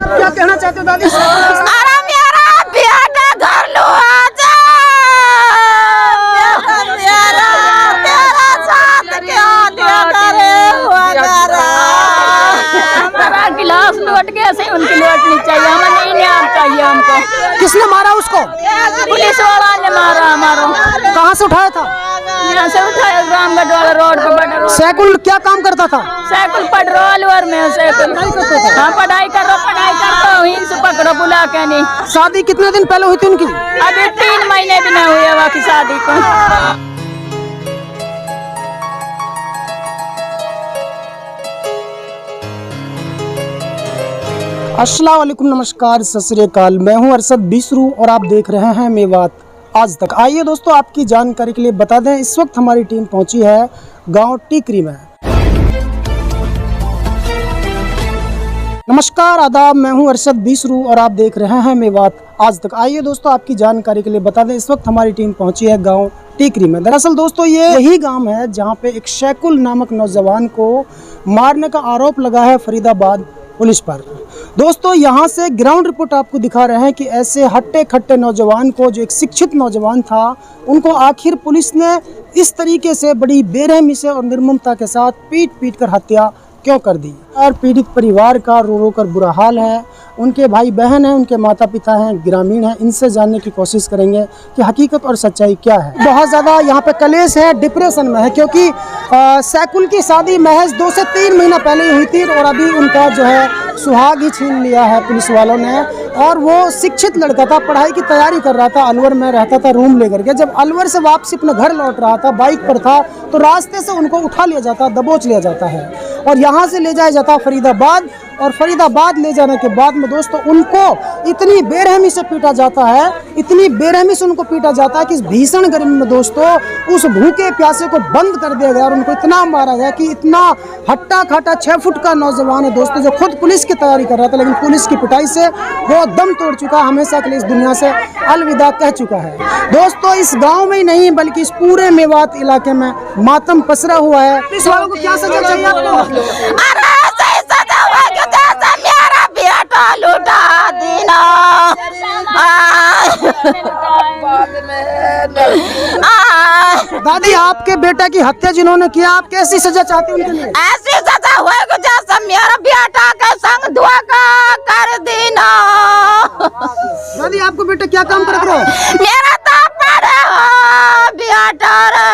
क्या कहना चाहते हो दादी? अरे मेरा बेटा घर लो आजा, मेरा तेरा साथ क्या दिया करे वगैरह। हमारा गिलास लौट गया से उनकी लौटनी चाहिए, हमें नहीं न्याय चाहिए हमको। किसने मारा उसको? पुलिस वाला ने मारा हमारा। कहाँ से उठाया था? यहाँ से उठाया रामगढ़ वाला रोड पे। बड़ा रोड। सैकुल क्या काम करता था? सैकुल पेट्रोल वर में सैकुल। हाँ पढ़ाई करता हूँ, इनसे पकड़ो बुला के नहीं। शादी कितने दिन पहले हुई थी उनकी? अभी 3 महीने भी नहीं हुए बाकी शादी को। अस्सलाम वालेकुम, नमस्कार, सत श्री अकाल। मैं हूं अरशद बिसरू और आप देख रहे हैं मेवात आज तक। आइए दोस्तों, आपकी जानकारी के लिए बता दें, इस वक्त हमारी टीम पहुंची है गांव टीकरी में। नमस्कार, आदाब, मैं हूं अरशद बिसरू और आप देख रहे हैं मेवात आज तक। आइए दोस्तों, आपकी जानकारी के लिए बता दें, इस वक्त हमारी टीम पहुंची है गाँव टीकरी में। दरअसल दोस्तों ये यही गांव है जहां पे एक सैकुल नामक नौजवान को मारने का आरोप लगा है फरीदाबाद पुलिस पर। दोस्तों यहाँ से ग्राउंड रिपोर्ट आपको दिखा रहे हैं कि ऐसे हट्टे खट्टे नौजवान को, जो एक शिक्षित नौजवान था, उनको आखिर पुलिस ने इस तरीके से बड़ी बेरहमी से और निर्ममता के साथ पीट कर हत्या क्यों कर दी। और पीड़ित परिवार का रो रो कर बुरा हाल है। उनके भाई बहन हैं, उनके माता पिता हैं, ग्रामीण हैं। इनसे जानने की कोशिश करेंगे कि हकीकत और सच्चाई क्या है। बहुत ज़्यादा यहाँ पे कलेश है, डिप्रेशन में है, क्योंकि सैकुल की शादी महज 2 से 3 महीना पहले ही हुई थी और अभी उनका जो है सुहाग ही छीन लिया है पुलिस वालों ने। और वो शिक्षित लड़का था, पढ़ाई की तैयारी कर रहा था, अलवर में रहता था रूम लेकर के। जब अलवर से वापसी अपने घर लौट रहा था, बाइक पर था, तो रास्ते से उनको उठा लिया जाता, दबोच लिया जाता है और यहाँ से ले जाया जाता फरीदाबाद। और फरीदाबाद ले जाने के बाद में दोस्तों उनको इतनी बेरहमी से पीटा जाता है, इतनी बेरहमी से उनको पीटा जाता है कि इस भीषण गर्मी में दोस्तों उस भूखे प्यासे को बंद कर दिया गया और उनको इतना मारा गया कि इतना हट्टा खट्टा 6 फुट का नौजवान है दोस्तों, जो खुद पुलिस की तैयारी कर रहा था, लेकिन पुलिस की पिटाई से वो दम तोड़ चुका, हमेशा के लिए इस दुनिया से अलविदा कह चुका है। दोस्तों इस गाँव में ही नहीं बल्कि इस पूरे मेवात इलाके में मातम पसरा हुआ है। पुलिस वालों को क्या सजा चाहिए आपको? लुटा देना। दादी, आपके बेटा की हत्या जिन्होंने किया, आप कैसी सजा चाहती हैं उनके लिए? ऐसी सजा होएगी जैसा मेरा बेटा के संग धोखा कर देना। दादी, आपको बेटा क्या काम कर रहा है? मेरा तो पढ़े बेटा रे,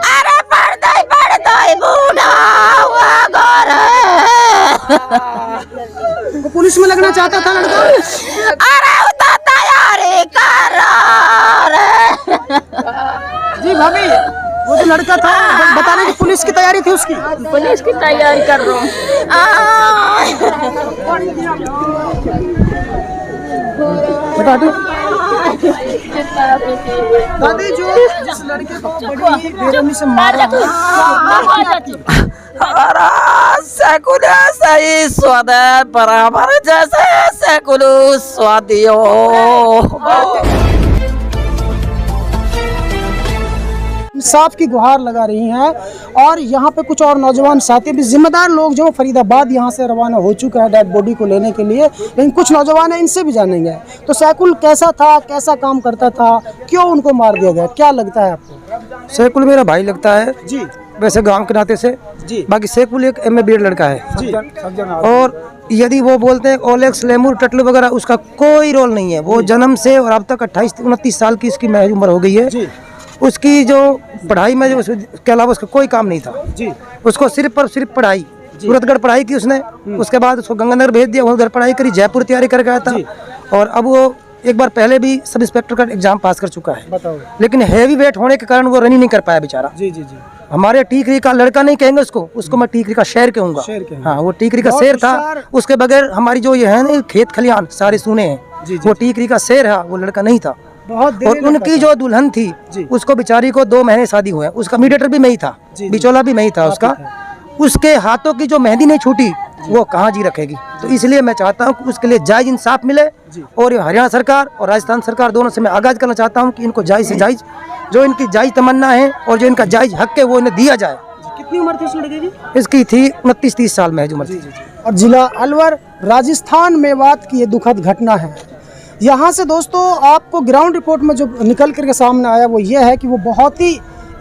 अरे पढ़ते बूढ़ा हुआ घर। वो पुलिस में लगना चाहता था लड़का? अरे उतना तैयारी कर रहा रे। जी भाभी, वो जो लड़का था बता रहे कि पुलिस की तैयारी थी उसकी। पुलिस की तैयारी कर रहा हूँ। बता दो दादी, जो जिस लड़के को बड़ी बेरहमी से मारा सैकुल सही स्वाद बराबर जैसे सैकुल स्वादियो। साफ की गुहार लगा रही हैं और यहाँ पे कुछ और नौजवान साथी भी, जिम्मेदार लोग जो फरीदाबाद यहाँ से रवाना हो चुका है डेड बॉडी को लेने के लिए, लेकिन कुछ नौजवान हैं, इनसे भी जानेंगे। तो सैकुल कैसा था, कैसा काम करता था, क्यों उनको मार दिया गया, क्या लगता है आपको? सैकुल मेरा भाई लगता है जी, वैसे गांव के नाते से जी। बाकी सैकुल एक MA BEd लड़का है जी। और यदि वो बोलते हैं ओलेक्स लेमूर टटलू वगैरह, उसका कोई रोल नहीं है। वो जन्म से और अब तक 28-29 साल की इसकी महज उम्र हो गई है जी। उसकी जो पढ़ाई में उसके अलावा उसका कोई काम नहीं था जी। उसको सिर्फ और सिर्फ पढ़ाई, सूरतगढ़ पढ़ाई की उसने, उसके बाद उसको गंगानगर भेज दिया, वो उधर पढ़ाई करी, जयपुर तैयारी कर गया था और अब वो एक बार पहले भी सब इंस्पेक्टर का एग्जाम पास कर चुका है। बताओ। लेकिन हैवी वेट होने के कारण वो रन ही नहीं कर पाया बेचारा। जी जी जी। हमारे टीकरी का लड़का नहीं कहेंगे उसको मैं टीकरी का शेर कहूँगा। हाँ, वो टीकरी का शेर था। उसके बगैर हमारी जो ये है ना खेत खलियान सारे सुने हैं, वो टीकरी का शेर है, वो लड़का नहीं था। और उनकी जो दुल्हन थी उसको बेचारी को 2 महीने शादी हुए, उसका मीडिएटर भी मैं ही था, बिचौला भी मैं ही था उसका। उसके हाथों की जो मेहंदी नहीं छूटी वो कहाँ जी रखेगी। तो इसलिए मैं चाहता हूँ कि उसके लिए जायज इंसाफ मिले और हरियाणा सरकार और राजस्थान सरकार दोनों से मैं आगाज करना चाहता हूँ कि इनको जायज से जायज, जो इनकी जायज तमन्ना है और जो इनका जायज हक है वो इन्हें दिया जाए। कितनी उम्र थी उस लड़के की? इसकी थी 29-30 साल में उम्र थी। और जिला अलवर राजस्थान मेवात की ये दुखद घटना है। यहाँ से दोस्तों आपको ग्राउंड रिपोर्ट में जो निकल कर के सामने आया वो ये है कि वो बहुत ही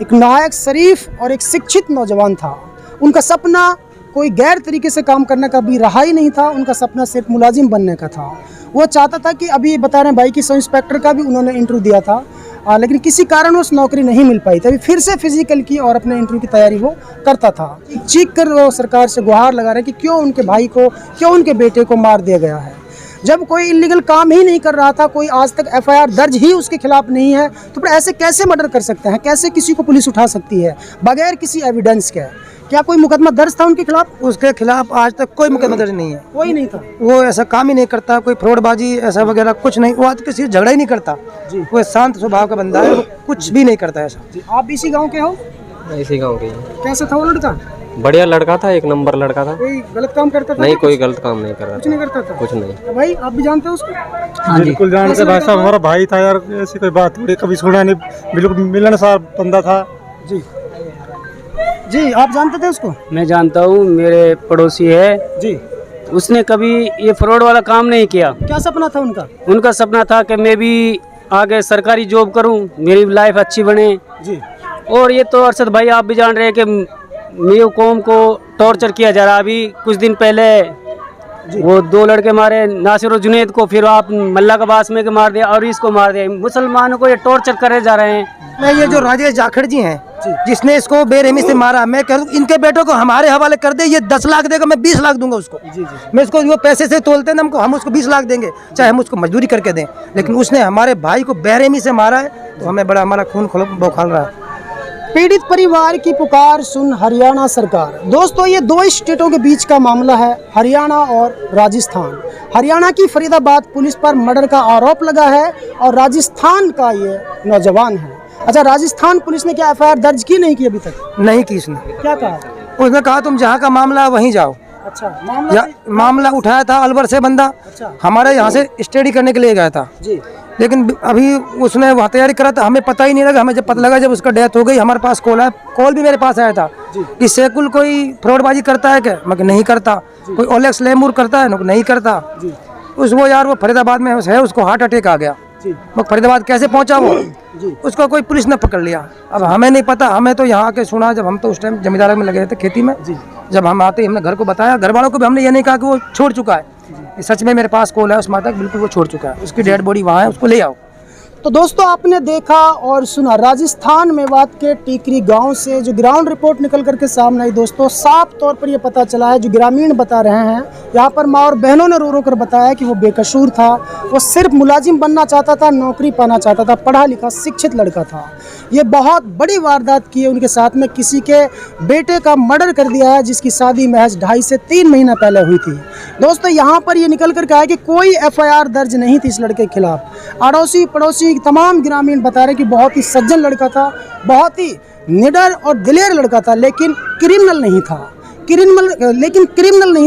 एक नायक, शरीफ और एक शिक्षित नौजवान था। उनका सपना कोई गैर तरीके से काम करने का भी रहा ही नहीं था। उनका सपना सिर्फ मुलाजिम बनने का था। वो चाहता था कि अभी बता रहे हैं भाई कि सब इंस्पेक्टर का भी उन्होंने इंटरव्यू दिया था, लेकिन किसी कारणवश नौकरी नहीं मिल पाई थी। अभी फिर से फिजिकल की और अपने इंटरव्यू की तैयारी वो करता था। चीख कर वो सरकार से गुहार लगा रहे कि क्यों उनके भाई को, क्यों उनके बेटे को मार दिया गया है। जब कोई इलीगल काम ही नहीं कर रहा था, कोई आज तक एफआईआर दर्ज ही उसके खिलाफ नहीं है, तो फिर ऐसे कैसे मर्डर कर सकते हैं? कैसे किसी को पुलिस उठा सकती है बगैर किसी एविडेंस के? क्या कोई मुकदमा दर्ज था उनके खिलाफ? उसके खिलाफ आज तक कोई मुकदमा दर्ज नहीं है। कोई नहीं था। वो ऐसा काम ही नहीं करता, कोई फ्रॉडबाजी ऐसा वगैरह कुछ नहीं। वो आज किसी से झगड़ा ही नहीं करता जी। वो शांत स्वभाव का बंदा है, वो कुछ भी नहीं करता ऐसा। जी, आप इसी गांव के हो? इसी गांव के। कैसा था वो लड़का? बढ़िया लड़का था, एक नंबर लड़का था। कोई गलत काम करता था? नहीं, कोई गलत काम नहीं कर रहा कुछ नहीं करता था। कुछ नहीं। भाई आप भी जानते हो उसको? हाँ बिल्कुल जानते भाई साहब, हमारा भाई था यार। ऐसी कोई बात थोड़ी कभी सुना नहीं, बिल्कुल मिलनसार बंदा था। जी जी, आप जानते थे उसको? मैं जानता हूँ, मेरे पड़ोसी है जी। उसने कभी ये फ्रॉड वाला काम नहीं किया। क्या सपना था उनका? उनका सपना था कि मैं भी आगे सरकारी जॉब करूँ, मेरी लाइफ अच्छी बने। जी। और ये तो अरशद भाई आप भी जान रहे हैं कि मेरे कौम को टॉर्चर किया जा रहा। अभी कुछ दिन पहले वो 2 लड़के मारे, नासिर और जुनैद को, फिर आप मल्ला का बास में के मार दिया और इसको मार दिया। मुसलमानों को ये टॉर्चर करे जा रहे हैं। मैं ये जो राजेश जाखड़ जी हैं जिसने इसको बेरहमी से मारा, मैं कह दूं इनके बेटों को हमारे हवाले कर दे। ये 10 लाख देगा, मैं 20 लाख दूंगा उसको। जी जी। मैं इसको, वो पैसे से तोलते हैं ना, हम उसको 20 लाख देंगे, चाहे हम उसको मजदूरी करके दें। लेकिन उसने हमारे भाई को बेरहमी से मारा है, तो हमें बड़ा, हमारा खून बौखल रहा है। पीड़ित परिवार की पुकार सुन हरियाणा सरकार। दोस्तों ये 2 स्टेटों के बीच का मामला है, हरियाणा और राजस्थान। हरियाणा की फरीदाबाद पुलिस पर मर्डर का आरोप लगा है और राजस्थान का ये नौजवान है। अच्छा, राजस्थान पुलिस ने क्या एफआईआर दर्ज की नहीं की अभी तक? नहीं की उसने। क्या कहा? उसने कहा तुम जहाँ का मामला है वहीं जाओ। अच्छा, मामला उठाया था अलवर से बंदा। अच्छा। हमारे यहाँ से स्टडी करने के लिए गया था जी। लेकिन अभी उसने वहाँ तैयारी करा था, हमें पता ही नहीं लगा। हमें जब पता लगा, जब उसका डेथ हो गई, हमारे पास कॉल आया, कॉल भी मेरे पास आया था कि सैकुल कोई फ्रॉडबाजी करता है क्या? मैं नहीं करता। कोई ओलेक्स लेमूर करता है? नहीं करता। वो यार वो फरीदाबाद में है, उसको हार्ट अटैक आ गया। वो फरीदाबाद कैसे पहुंचा वो? उसको कोई पुलिस ने पकड़ लिया। अब हमें नहीं पता, हमें तो यहाँ के सुना, जब हम तो उस टाइम जमींदारी में लगे थे खेती में। जब हम आते हमने घर को बताया, घर वालों को भी हमने ये नहीं कहा कि वो छोड़ चुका है। सच में मेरे पास कॉल है उस माता, बिल्कुल वो छोड़ चुका है, उसकी डेड बॉडी वहाँ है, उसको ले आओ। तो दोस्तों आपने देखा और सुना राजस्थान मेवात के टीकरी गांव से जो ग्राउंड रिपोर्ट निकल करके सामने आई। दोस्तों साफ तौर पर यह पता चला है, जो ग्रामीण बता रहे हैं, यहाँ पर माँ और बहनों ने रो रो कर बताया कि वो बेकसूर था। वो सिर्फ मुलाजिम बनना चाहता था, नौकरी पाना चाहता था, पढ़ा लिखा शिक्षित लड़का था। ये बहुत बड़ी वारदात की है उनके साथ में। किसी के बेटे का मर्डर कर दिया है जिसकी शादी महज 2.5 से 3 महीना पहले हुई थी। दोस्तों यहाँ पर ये निकल कर के आया कि कोई एफआईआर दर्ज नहीं थी इस लड़के के खिलाफ। अड़ोसी पड़ोसी तमाम ग्रामीण बता रहे कि बहुत ही सज्जन लड़का था, बहुत ही निडर और दिलेर लड़का था, लेकिन क्रिमिनल नहीं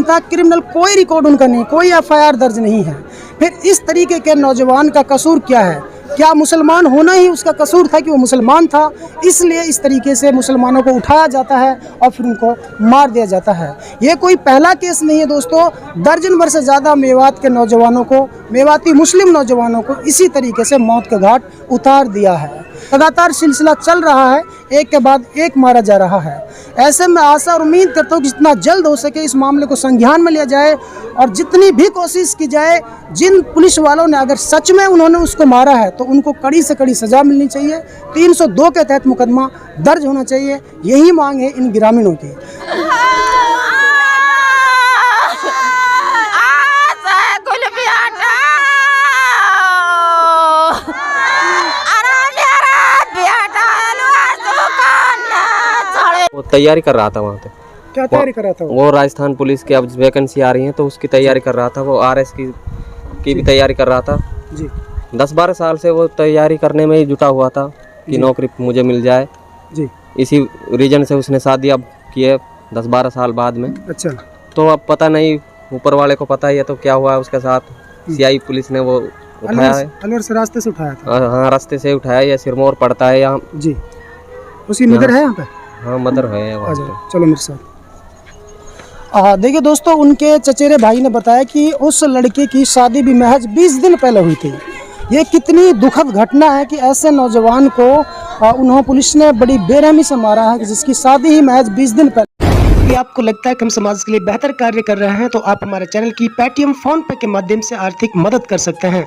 था। क्रिमिनल कोई रिकॉर्ड उनका नहीं, कोई एफआईआर दर्ज नहीं है। फिर इस तरीके के नौजवान का कसूर क्या है? क्या मुसलमान होना ही उसका कसूर था कि वो मुसलमान था, इसलिए इस तरीके से मुसलमानों को उठाया जाता है और फिर उनको मार दिया जाता है? ये कोई पहला केस नहीं है दोस्तों। दर्जन भर से ज़्यादा मेवात के नौजवानों को, मेवाती मुस्लिम नौजवानों को इसी तरीके से मौत के घाट उतार दिया है। लगातार सिलसिला चल रहा है, एक के बाद एक मारा जा रहा है। ऐसे में आशा और उम्मीद करता हूँ कि जितना जल्द हो सके इस मामले को संज्ञान में लिया जाए और जितनी भी कोशिश की जाए, जिन पुलिस वालों ने अगर सच में उन्होंने उसको मारा है तो उनको कड़ी से कड़ी सजा मिलनी चाहिए। 302 के तहत मुकदमा दर्ज होना चाहिए, यही मांग है इन ग्रामीणों की। वो तैयारी कर रहा था वहाँ पे। क्या तैयारी कर रहा था वो राजस्थान पुलिस की अब वैकेंसी आ रही है तो उसकी तैयारी कर रहा था। वो आरएस की भी तैयारी कर रहा था जी। 10-12 साल से वो तैयारी करने में ही जुटा हुआ था कि नौकरी मुझे मिल जाए जी। इसी रीजन से उसने शादी अब की है 10-12 साल बाद में। अच्छा। तो अब पता नहीं, ऊपर वाले को पता ही है तो क्या हुआ है उसके साथ। सीआई पुलिस ने वो उठाया है, अलवर से रास्ते से उठाया था। हाँ रास्ते से उठाया। या सिरमौर पड़ता है यहाँ जी। उसकी मदर है यहाँ पे? हाँ मदर है वहाँ पे। चलो मेरे साथ। देखिए दोस्तों, उनके चचेरे भाई ने बताया कि उस लड़के की शादी भी महज 20 दिन पहले हुई थी। ये कितनी दुखद घटना है कि ऐसे नौजवान को उन्होंने पुलिस ने बड़ी बेरहमी से मारा है, जिसकी शादी ही महज 20 दिन पहले। यदि आपको लगता है कि हम समाज के लिए बेहतर कार्य कर रहे हैं तो आप हमारे चैनल की पेटीएम फोन पे के माध्यम से आर्थिक मदद कर सकते हैं।